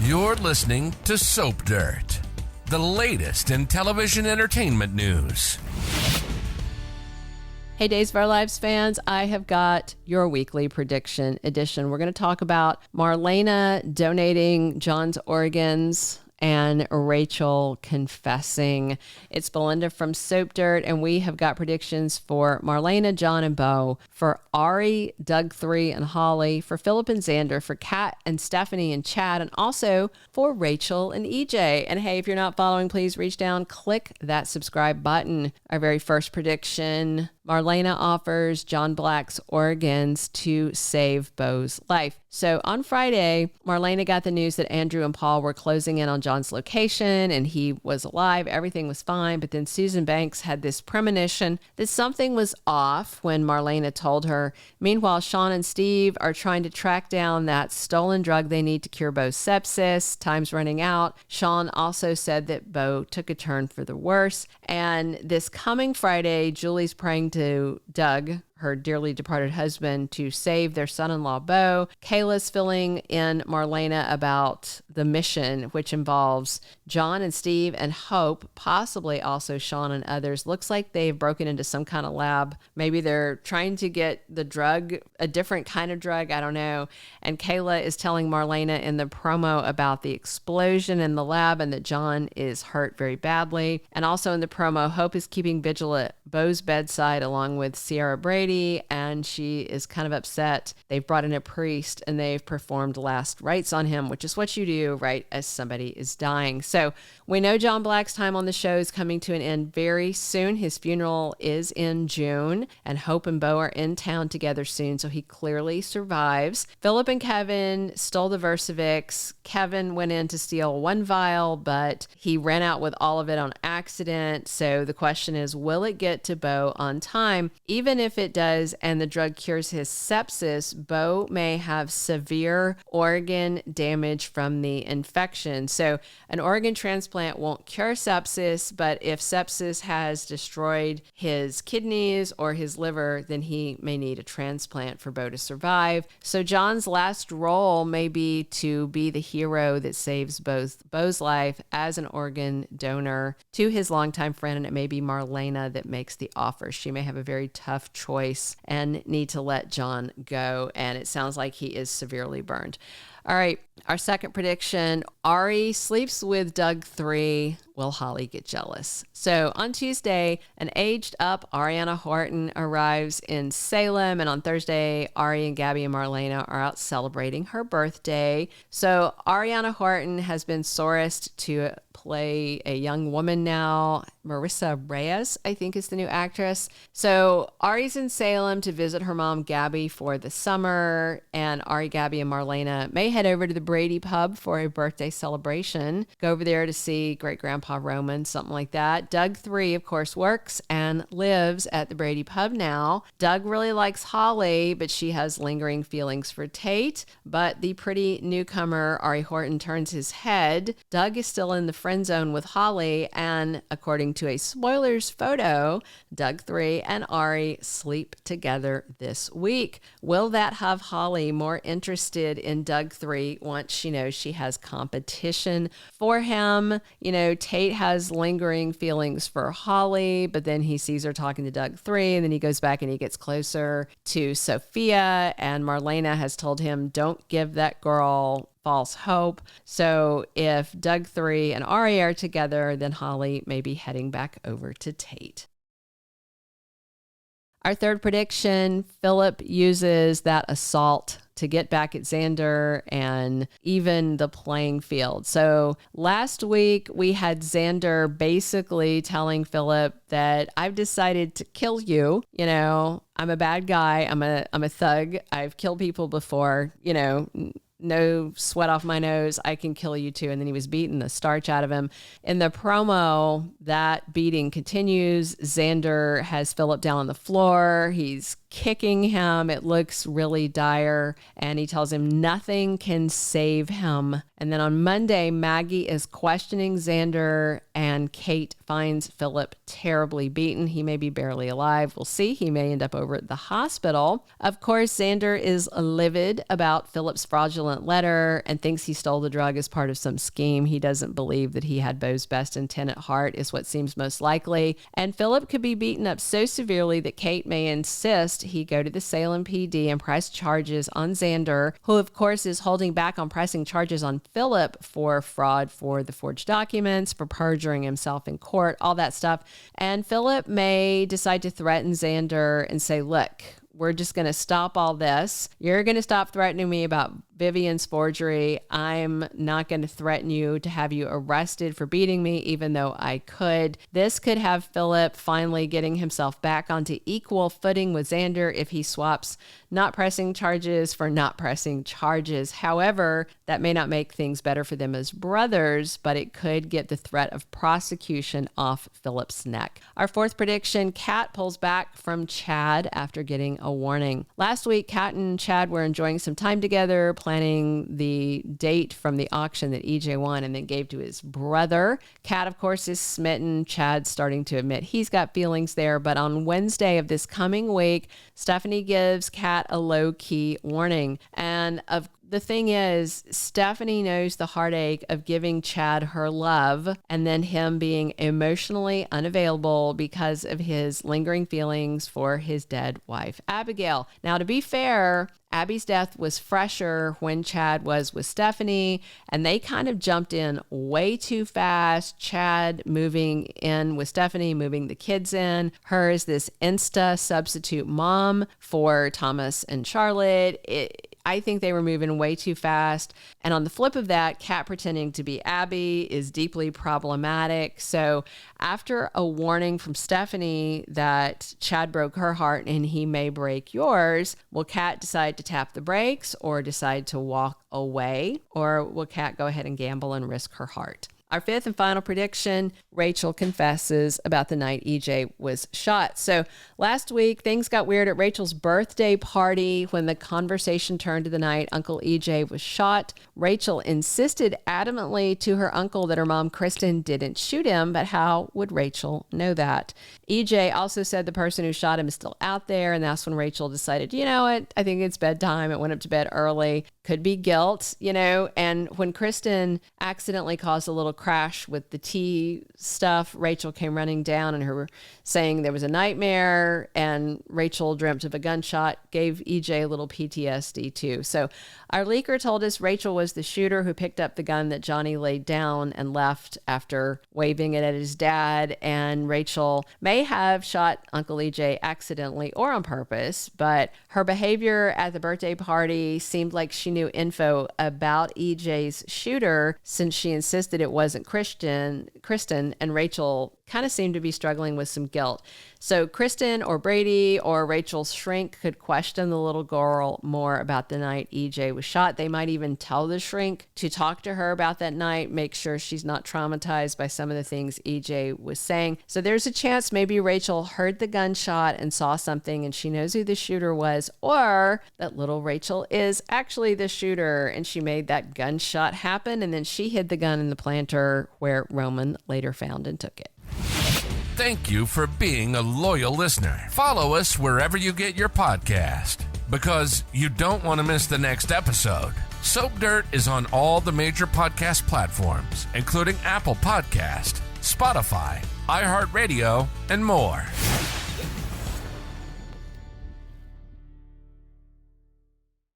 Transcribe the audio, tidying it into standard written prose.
You're listening to Soap Dirt, the latest in television entertainment news. Hey, Days of Our Lives fans, I have got your weekly prediction edition. We're going to talk about Marlena donating John's organs and Reckell confessing. It's Belinda from Soap Dirt, and we have got predictions for Marlena, John, and Bo, for Ari, Doug 3, and Holly, for Phillip and Xander, for Kat and Stephanie and Chad, and also for Reckell and EJ. And hey, if you're not following, please reach down, click that subscribe button. Our very first prediction: Marlena offers John Black's organs to save Bo's life. So on Friday, Marlena got the news that Andrew and Paul were closing in on John's location and he was alive. Everything was fine. But then Susan Banks had this premonition that something was off when Marlena told her. Meanwhile, Sean and Steve are trying to track down that stolen drug they need to cure Bo's sepsis. Time's running out. Sean also said that Bo took a turn for the worse. And this coming Friday, Julie's praying to Doug, her dearly departed husband, to save their son-in-law, Bo. Kayla's filling in Marlena about the mission, which involves John and Steve and Hope, possibly also Sean and others. Looks like they've broken into some kind of lab. Maybe they're trying to get the drug, a different kind of drug, I don't know. And Kayla is telling Marlena in the promo about the explosion in the lab and that John is hurt very badly. And also in the promo, Hope is keeping vigil at Bo's bedside along with Sierra Brady, and she is kind of upset. They've brought in a priest and they've performed last rites on him, which is what you do right as somebody is dying. So we know John Black's time on the show is coming to an end very soon. His funeral is in June, and Hope and Bo are in town together soon, so he clearly survives. Phillip and Kevin stole the Versavix. Kevin went in to steal one vial, but he ran out with all of it on accident. So the question is, will it get to Bo on time? Even if it does and the drug cures his sepsis, Bo may have severe organ damage from the infection. So an organ transplant won't cure sepsis, but if sepsis has destroyed his kidneys or his liver, then he may need a transplant for Bo to survive. So John's last role may be to be the hero that saves Bo's life as an organ donor to his longtime friend, and it may be Marlena that makes the offer. She may have a very tough choice and need to let John go, and it sounds like he is severely burned. All right, our second prediction: Ari sleeps with Doug 3. Will Holly get jealous? So on Tuesday, an aged up Ariana Horton arrives in Salem, and on Thursday, Ari and Gabby and Marlena are out celebrating her birthday. So Ariana Horton has been sourced to play a young woman now. Marissa Reyes, I think, is the new actress. So Ari's in Salem to visit her mom, Gabby, for the summer, and Ari, Gabby, and Marlena may head over to the Brady pub for a birthday celebration. Go over there to see great-grandpa Roman, something like that. Doug 3, of course, works and lives at the Brady pub now. Doug really likes Holly, but she has lingering feelings for Tate. But the pretty newcomer, Ari Horton, turns his head. Doug is still in the friend zone with Holly, and according to a spoilers photo, Doug 3 and Ari sleep together this week. Will that have Holly more interested in Doug 3 once she knows she has competition for him? You know, Tate has lingering feelings for Holly, but then he sees her talking to Doug 3, and then he goes back and he gets closer to Sophia, and Marlena has told him, don't give that girl false hope. So if Doug 3 and Ari are together, then Holly may be heading back over to Tate. Our third prediction: Phillip uses that assault to get back at Xander and even the playing field. So last week we had Xander basically telling Phillip that I've decided to kill you. You know, I'm a bad guy. I'm a thug. I've killed people before, you know, no sweat off my nose. I can kill you too. And then he was beating the starch out of him. In the promo, that beating continues. Xander has Phillip down on the floor. He's kicking him. It looks really dire. And he tells him nothing can save him. And then on Monday, Maggie is questioning Xander, and Kate finds Phillip terribly beaten. He may be barely alive. We'll see. He may end up over at the hospital. Of course, Xander is livid about Phillip's fraudulent fraudulent letter and thinks he stole the drug as part of some scheme. He doesn't believe that he had Bo's best intent at heart, is what seems most likely. And Phillip could be beaten up so severely that Kate may insist he go to the Salem PD and press charges on Xander, who of course is holding back on pressing charges on Phillip for fraud for the forged documents, for perjuring himself in court, all that stuff. And Phillip may decide to threaten Xander and say, look, we're just going to stop all this. You're going to stop threatening me about Vivian's forgery. I'm not going to threaten you to have you arrested for beating me, even though I could. This could have Phillip finally getting himself back onto equal footing with Xander if he swaps not pressing charges for not pressing charges. However, that may not make things better for them as brothers, but it could get the threat of prosecution off Phillip's neck. Our fourth prediction, Kat pulls back from Chad after getting a warning. Last week, Kat and Chad were enjoying some time together, planning the date from the auction that EJ won and then gave to his brother. Kat, of course, is smitten. Chad's starting to admit he's got feelings there, but on Wednesday of this coming week, Stephanie gives Kat a low-key warning. And the thing is, Stephanie knows the heartache of giving Chad her love and then him being emotionally unavailable because of his lingering feelings for his dead wife, Abigail. Now, to be fair, Abby's death was fresher when Chad was with Stephanie, and they kind of jumped in way too fast. Chad moving in with Stephanie, moving the kids in. Her is this Insta substitute mom for Thomas and Charlotte. I think they were moving way too fast. And on the flip of that, Kat pretending to be Abby is deeply problematic. So after a warning from Stephanie that Chad broke her heart and he may break yours, will Kat decide to tap the brakes or decide to walk away? Or will Kat go ahead and gamble and risk her heart? Our fifth and final prediction, Reckell confesses about the night EJ was shot. So last week, things got weird at Rachel's birthday party when the conversation turned to the night Uncle EJ was shot. Reckell insisted adamantly to her uncle that her mom, Kristen, didn't shoot him, but how would Reckell know that? EJ also said the person who shot him is still out there, and that's when Reckell decided, you know what, I think it's bedtime. It went up to bed early. Could be guilt, and when Kristen accidentally caused a little crash with the tea stuff, Reckell came running down and her saying there was a nightmare, and Reckell dreamt of a gunshot, gave EJ a little PTSD too. So our leaker told us Reckell was the shooter who picked up the gun that Johnny laid down and left after waving it at his dad, and Reckell may have shot Uncle EJ accidentally or on purpose, but her behavior at the birthday party seemed like she knew info about EJ's shooter since she insisted it wasn't Kristen, and Reckell kind of seemed to be struggling with some guilt. So Kristen or Brady or Rachel's shrink could question the little girl more about the night EJ was shot. They might even tell the shrink to talk to her about that night, make sure she's not traumatized by some of the things EJ was saying. So there's a chance maybe Reckell heard the gunshot and saw something and she knows who the shooter was, or that little Reckell is actually the shooter and she made that gunshot happen and then she hid the gun in the planter where Roman later found and took it. Thank you for being a loyal listener. Follow us wherever you get your podcast, because you don't want to miss the next episode. Soap Dirt is on all the major podcast platforms, including Apple Podcast, Spotify, iHeartRadio, and more.